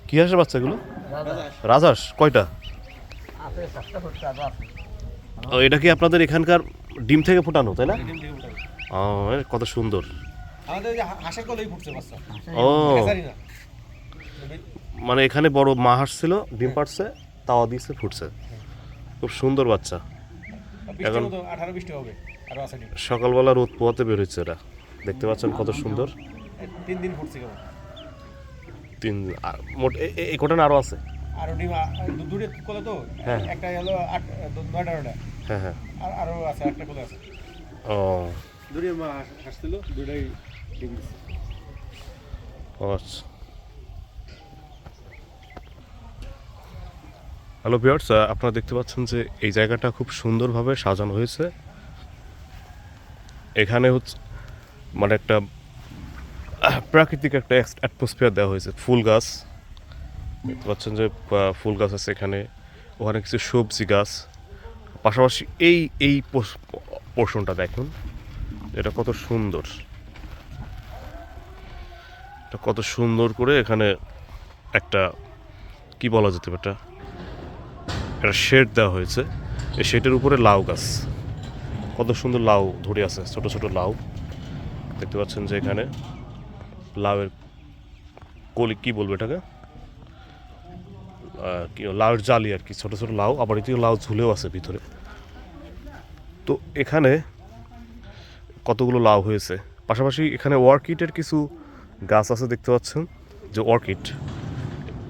কি হাঁসের বাচ্চা এগুলো? রাজহাঁস কয়টা? ও, এটা কি আপনাদের এখানকার ডিম থেকে ফোটানো, তাই না? ও, কত সুন্দর। আমাদের ওই যে হাঁসের কলেই ফুটছে বাচ্চা। ও, হ্যাচারি না। মানে এখানে বড় মা হাঁস ছিল, ডিম পাড়ছে, তাওয়া দিয়েছে, ফুটছে। খুব সুন্দর বাচ্চা। 20টার এখন মতো 18-20টা হবে। আরো আছে ডিম। সকালবেলা রোদ পোয়াতে বের হচ্ছে এরা, দেখতে পাচ্ছেন কত সুন্দর। 3 দিন ফুটছে কেবল। তিন মোট এই কোটা আরও আছে। আরো ডিম দূরে কোলে তো হ্যাঁ একটা হলো 9-10টা। হ্যাঁ হ্যাঁ। আর আরো আছে একটা কোলে আছে। ও দূরে মা হাসছিল, দুটাই ডিম দিছে। ও আচ্ছা। হ্যালো ভিউয়ার্স, আপনারা দেখতে পাচ্ছেন যে এই জায়গাটা খুব সুন্দরভাবে সাজানো হয়েছে। এখানে হচ্ছে মানে একটা প্রাকৃতিক একটা অ্যাটমসফিয়ার দেওয়া হয়েছে। ফুল গাছ দেখতে পাচ্ছেন যে ফুল গাছ আছে এখানে, ওখানে কিছু সবজি গাছ, পাশাপাশি এই এই পোর্শনটা দেখুন, এটা কত সুন্দর। এটা কত সুন্দর করে এখানে একটা কি বলা যেতে পারে, একটা শেড দেওয়া হয়েছে। এই শেডের উপরে লাউ গাছ, কত সুন্দর লাউ ধরে আছে, ছোট ছোট লাউ দেখতে পাচ্ছেন যে এখানে লাউয়ের কলি কি বলবো এটাকে, কি লাউয়ের জালি আর কি, ছোট ছোট লাউ, আবার এদিকে লাউ ঝুলেও আছে ভিতরে। তো এখানে কতগুলো লাউ হয়েছে, পাশাপাশি এখানে অর্কিডের কিছু গাছ আছে দেখতে পাচ্ছেন যে অর্কিড,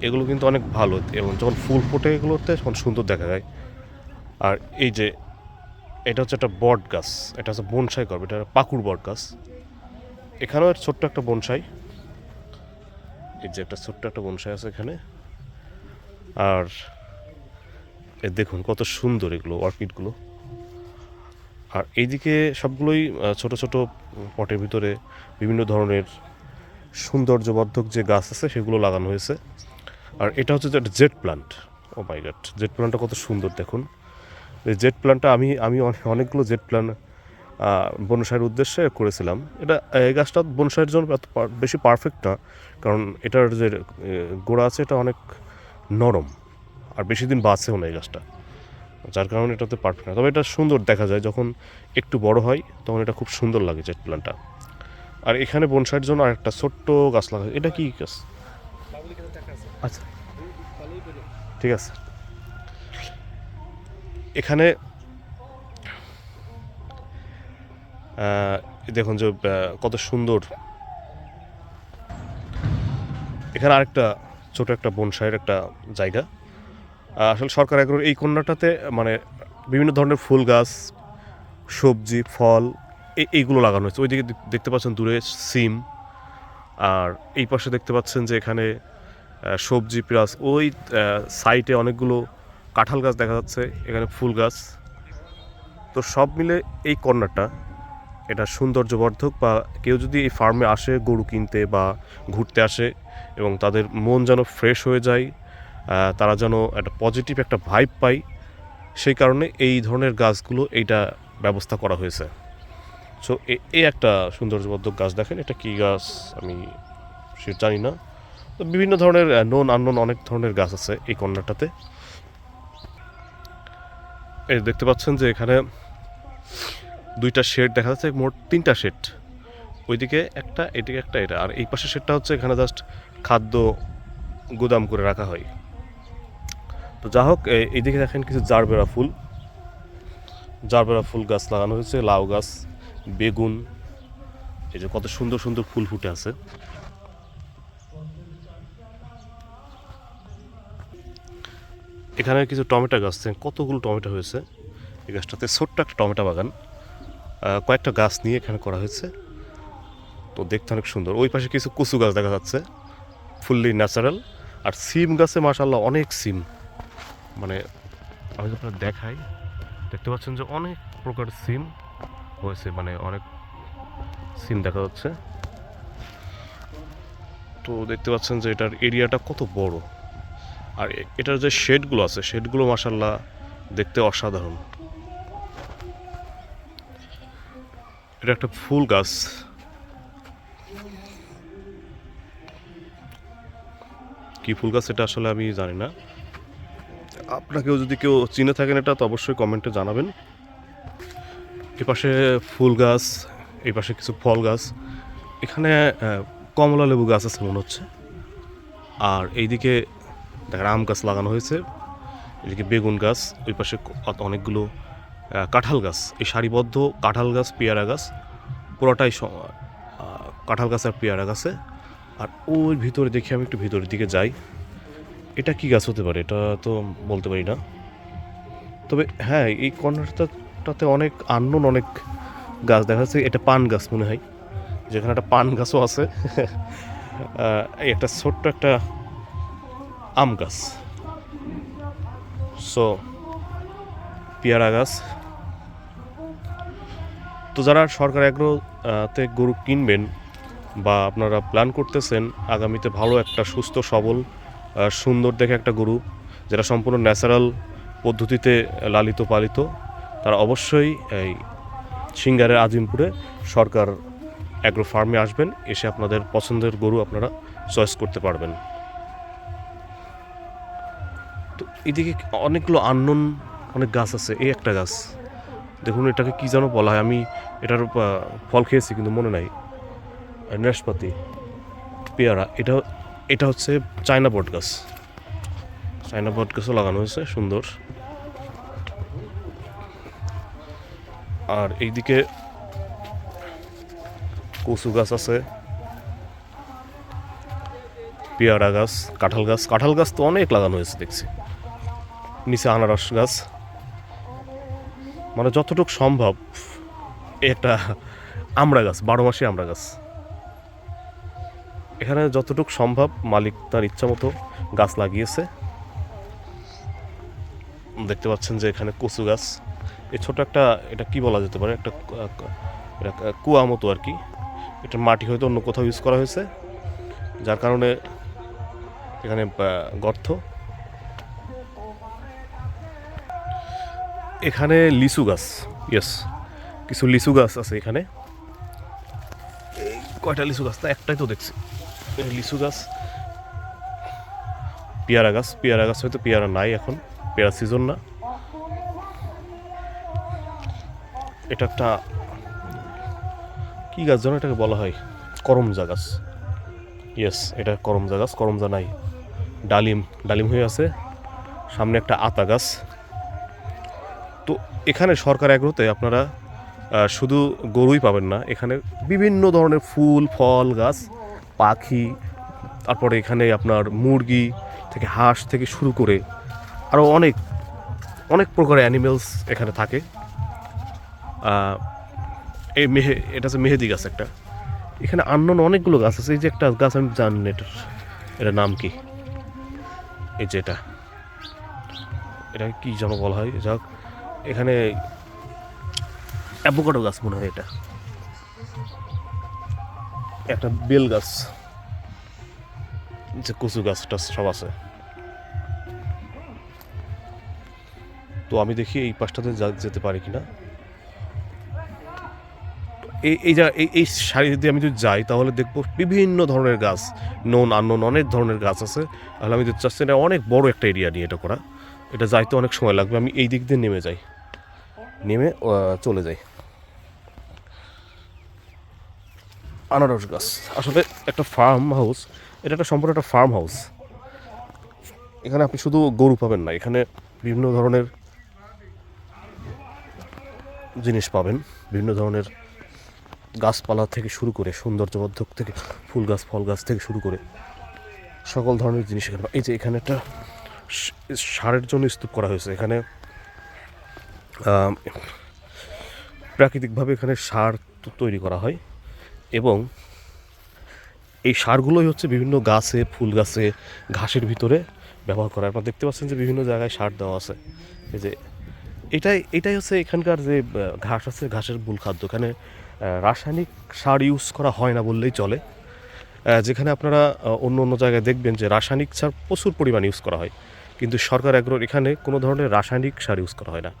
এগুলো কিন্তু অনেক ভালো এবং যখন ফুল ফোটে এগুলোতে তখন সুন্দর দেখা যায়। আর এই যে এটা হচ্ছে একটা বট গাছ, এটা হচ্ছে বনসাই করবে, এটা পাকুড় বট গাছ। এখানেও ছোট্ট একটা বনসাই, এই যে একটা ছোট্ট একটা বনসাই আছে এখানে। আর দেখুন কত সুন্দর এগুলো অর্কিডগুলো। আর এইদিকে সবগুলোই ছোট ছোট পটের ভিতরে বিভিন্ন ধরনের সৌন্দর্যবর্ধক যে গাছ আছে সেগুলো লাগানো হয়েছে। আর এটা হচ্ছে যে একটা জেট প্লান্ট। ও মাই গড, জেট প্লান্টটা কত সুন্দর দেখুন। এই জেট প্লান্টটা আমি আমি অনেকগুলো জেট প্লান্ট বনসাইয়ের উদ্দেশ্যে করেছিলাম। এটা এই গাছটা বনসাইয়ের জন্য বেশি পারফেক্ট না, কারণ এটার যে গোড়া আছে এটা অনেক নরম, আর বেশি দিন বাঁচেও না এই গাছটা, যার কারণে এটাতে পারফেক্ট না। তবে এটা সুন্দর দেখা যায় যখন একটু বড় হয়, তখন এটা খুব সুন্দর লাগে জেট প্লান্টটা। আর এখানে বনসাইয়ের জন্য আরেকটা ছোট্ট গাছ লাগা, এটা কি গাছ? আচ্ছা ঠিক আছে। এখানে দেখুন যে কত সুন্দর। এখানে আরেকটা ছোট একটা বনসাইয়ের একটা জায়গা। আসলে সরকার এগ্রোর এই কন্যাটাতে মানে বিভিন্ন ধরনের ফুল গাছ, সবজি, ফল এইগুলো লাগানো হয়েছে। ওইদিকে দেখতে পাচ্ছেন দূরে সিম, আর এই পাশে দেখতে পাচ্ছেন যে এখানে সবজি প্লাস ওই সাইডে অনেকগুলো কাঁঠাল গাছ দেখা যাচ্ছে, এখানে ফুল গাছ। তো সব মিলে এই কর্নারটা এটা সৌন্দর্যবর্ধক, বা কেউ যদি এই ফার্মে আসে গরু কিনতে বা ঘুরতে আসে এবং তাদের মন যেন ফ্রেশ হয়ে যায়, তারা যেন একটা পজিটিভ একটা ভাইব পায়, সেই কারণে এই ধরনের গাছগুলো এইটা ব্যবস্থা করা হয়েছে। সো এই একটা সৌন্দর্যবর্ধক গাছ দেখেন, এটা কী গাছ আমি সে জানি না। তো বিভিন্ন ধরনের নোন আননোন অনেক ধরনের গাছ আছে এই কর্নারটাতে। এই দেখতে পাচ্ছেন যে এখানে দুইটা শেড দেখা যাচ্ছে, মোট 3টা শেড, ওইদিকে একটা, এদিকে একটা, এটা। আর এই পাশে শেডটা হচ্ছে এখানে জাস্ট খাদ্য গুদাম করে রাখা হয়। তো যা হোক, এইদিকে দেখেন কিছু জারবেরা ফুল গাছ লাগানো হয়েছে, লাউ গাছ, বেগুন, এই যে কত সুন্দর সুন্দর ফুল ফুটে আছে। এখানে কিছু টমেটো গাছ, কতগুলো টমেটো হয়েছে এই গাছটাতে, ছোট্ট একটা টমেটো বাগান, কয়েকটা গাছ নিয়ে এখানে করা হয়েছে। তো দেখতে অনেক সুন্দর। ওই পাশে কিছু কচু গাছ দেখা যাচ্ছে, ফুললি ন্যাচারাল। আর সিম গাছে মাশাআল্লাহ অনেক সিম, মানে আমি আপনার দেখাই, দেখতে পাচ্ছেন যে অনেক প্রকার সিম হয়েছে, মানে অনেক সিম দেখা যাচ্ছে। তো দেখতে পাচ্ছেন যে এটার এরিয়াটা কত বড়। আর এটার যে শেডগুলো আছে সেটগুলো মাশাআল্লাহ দেখতে অসাধারণ। এটা একটা ফুল গাছ, কী ফুল গাছ এটা আসলে আমি জানি না। আপনাকেও যদি কেউ চিনে থাকেন এটা তো অবশ্যই কমেন্টে জানাবেন। এপাশে ফুল গাছ, এই পাশে কিছু ফল গাছ, এখানে কমলা লেবু গাছ আছে মনে হচ্ছে। আর এইদিকে দেখেন আম গাছ লাগানো হয়েছে, এদিকে বেগুন গাছ, ওই পাশে অনেকগুলো কাঁঠাল গাছ, এই সারিবদ্ধ কাঁঠাল গাছ, পেয়ারা গাছ, পুরোটাই কাঁঠাল গাছ আর পেয়ারা গাছে। আর ওই ভিতরে দেখি, আমি একটু ভিতরের দিকে যাই, এটা কি গাছ হতে পারে এটা তো বলতে পারি না। তবে হ্যাঁ, এই কর্নারটাতে অনেক আননোন অনেক গাছ দেখা যাচ্ছে। এটা পান গাছ মনে হয়, যেখানে একটা পান গাছও আছে। এই একটা ছোট্ট একটা আম গাছ, সো পেয়ারা গাছ। তো যারা সরকার এগ্রোতে গরু কিনবেন বা আপনারা প্ল্যান করতেছেন আগামীতে ভালো একটা সুস্থ সবল সুন্দর দেখে একটা গরু যেটা সম্পূর্ণ ন্যাচারাল পদ্ধতিতে লালিত পালিত, তারা অবশ্যই এই সিঙ্গারের আজিমপুরে সরকার অ্যাগ্রো ফার্মে আসবেন, এসে আপনাদের পছন্দের গরু আপনারা চয়েস করতে পারবেন। তো এদিকে অনেকগুলো আননোন অনেক গাছ আছে। এই একটা গাছ দেখুন, এটাকে কী যেন বলা হয়, আমি এটার ফল খেয়েছি কিন্তু মনে নাই। নাশপাতি, পেয়ারা, এটা হচ্ছে চায়না বট গাছ। চায়না বট গাছও লাগানো হয়েছে সুন্দর। আর এইদিকে কচু গাছ আছে, পেয়ারা গাছ, কাঁঠাল গাছ তো অনেক লাগানো হয়েছে দেখছি। নিচে আনারস গাছ, মানে যতটুকু সম্ভব একটা আমড়া গাছ, 12 মাসে আমড়া গাছ। এখানে যতটুকু সম্ভব মালিক তার ইচ্ছা মতো গাছ লাগিয়েছে। দেখতে পাচ্ছেন যে এখানে কচু গাছ, এই ছোট একটা, এটা কি বলা যেতে পারে, একটা এটা কুয়া মতো আর কি। এটার মাটি হয়তো অন্য কোথাও ইউজ করা হয়েছে, যার কারণে এখানে গর্ত। এখানে লিচু গাছ, ইয়েস, কিছু লিচু গাছ আছে এখানে। কয়টা লিচু গাছ, তা একটাই তো দেখছি। লিচু গাছ, পেয়ারা গাছ হয়তো পেয়ারা নাই এখন, পেয়ারা সিজন না। এটা একটা কি গাছ যেন এটাকে বলা হয়, করমজা গাছ। ইয়েস, এটা করমজা গাছ, করমজা নাই। ডালিম হয়ে আছে, সামনে একটা আতা গাছ। তো এখানে সরকার এগ্রোতে আপনারা শুধু গরুই পাবেন না, এখানে বিভিন্ন ধরনের ফুল ফল গাছ, পাখি, তারপরে এখানে আপনার মুরগি থেকে হাঁস থেকে শুরু করে আরও অনেক অনেক প্রকারের অ্যানিমেলস এখানে থাকে। এটা হচ্ছে মেহেদি গাছ একটা। এখানে আননোন অনেকগুলো গাছ আছে। এই যে একটা গাছ আমি জানি না এটার নাম কি, এই যে এটা কি যেন বলা হয়, যাক এখানে অ্যাভোকাডো গাছ মনে হয়, এটা একটা বেল গাছ, যে কচু গাছটা সব আছে। তো আমি দেখি এই পাশটাতে যেতে পারি কিনা। এই সারি দিয়ে আমি যদি যাই তাহলে দেখবো বিভিন্ন ধরনের গাছ, নোন আননোন অনেক ধরনের গাছ আছে। তাহলে আমি দেখতে চাচ্ছি এটা অনেক বড় একটা এরিয়া নিয়ে এটা করা, এটা যাইতে অনেক সময় লাগবে। আমি এই দিক দিয়ে নেমে চলে যাই। আনারস গাছ আসলে একটা ফার্ম হাউস, এটা একটা সম্পূর্ণ একটা ফার্ম হাউস। এখানে আপনি শুধু গরু পাবেন না, এখানে বিভিন্ন ধরনের জিনিস পাবেন, বিভিন্ন ধরনের গাছপালা থেকে শুরু করে সৌন্দর্যবর্ধক থেকে ফুল গাছ ফল গাছ থেকে শুরু করে সকল ধরনের জিনিস এখানে। এই যে এখানে একটা সারের জন্য স্তূপ করা হয়েছে। এখানে প্রাকৃতিকভাবে এখানে সার তৈরি করা হয় এবং এই সারগুলোই হচ্ছে বিভিন্ন গাছে, ফুল গাছে, ঘাসের ভিতরে ব্যবহার করা। আপনারা দেখতে পাচ্ছেন যে বিভিন্ন জায়গায় সার দেওয়া আছে। এই যে এটাই হচ্ছে এখানকার যে ঘাস আছে, ঘাসের মূল খাদ্য। এখানে রাসায়নিক সার ইউজ করা হয় না বললেই চলে। যেখানে আপনারা অন্য জায়গায় দেখবেন যে রাসায়নিক সার প্রচুর পরিমাণ ইউজ করা হয়, কিন্তু সরকার এগ্রোর এখানে কোনো ধরনের রাসায়নিক সার ইউজ করা হয় না।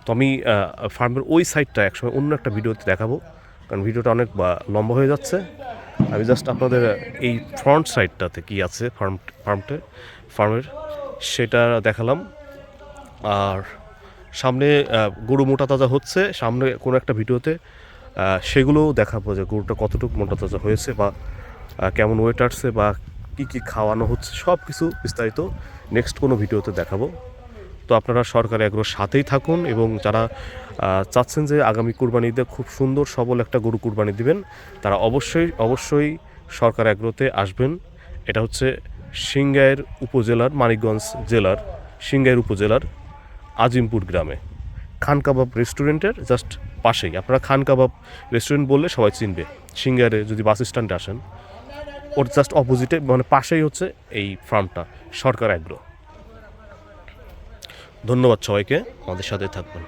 তো আমি ফার্মের ওই সাইডটা একসময় অন্য একটা ভিডিওতে দেখাবো, কারণ ভিডিওটা অনেক লম্বা হয়ে যাচ্ছে। আমি জাস্ট আপনাদের এই ফ্রন্ট সাইডটাতে কি আছে ফার্মের সেটা দেখালাম। আর সামনে গরু মোটা তাজা হচ্ছে, সামনে কোনো একটা ভিডিওতে সেগুলোও দেখাবো যে গরুটা কতটুকু মোটা তাজা হয়েছে বা কেমন ওয়েট আসছে বা কী কী খাওয়ানো হচ্ছে, সব কিছু বিস্তারিত নেক্সট কোনো ভিডিওতে দেখাবো। তো আপনারা সরকারি এগ্রোর সাথেই থাকুন, এবং যারা চাচ্ছেন যে আগামী কুরবানিতে খুব সুন্দর সবল একটা গরু কুরবানি দিবেন, তারা অবশ্যই সরকার এগ্রোতে আসবেন। এটা হচ্ছে সিংগাইর উপজেলার, মানিকগঞ্জ জেলার সিংগাইর উপজেলার আজিমপুর গ্রামে খান কাবাব রেস্টুরেন্টের জাস্ট পাশেই। আপনারা খান কাবাব রেস্টুরেন্ট বললে সবাই চিনবে। সিংগাইরে যদি বাস স্ট্যান্ডে আসেন, ওর জাস্ট অপোজিটে মানে পাশেই হচ্ছে এই ফার্মটা, সরকার এগ্রো। ধন্যবাদ সবাইকে, আমাদের সাথে থাকবেন।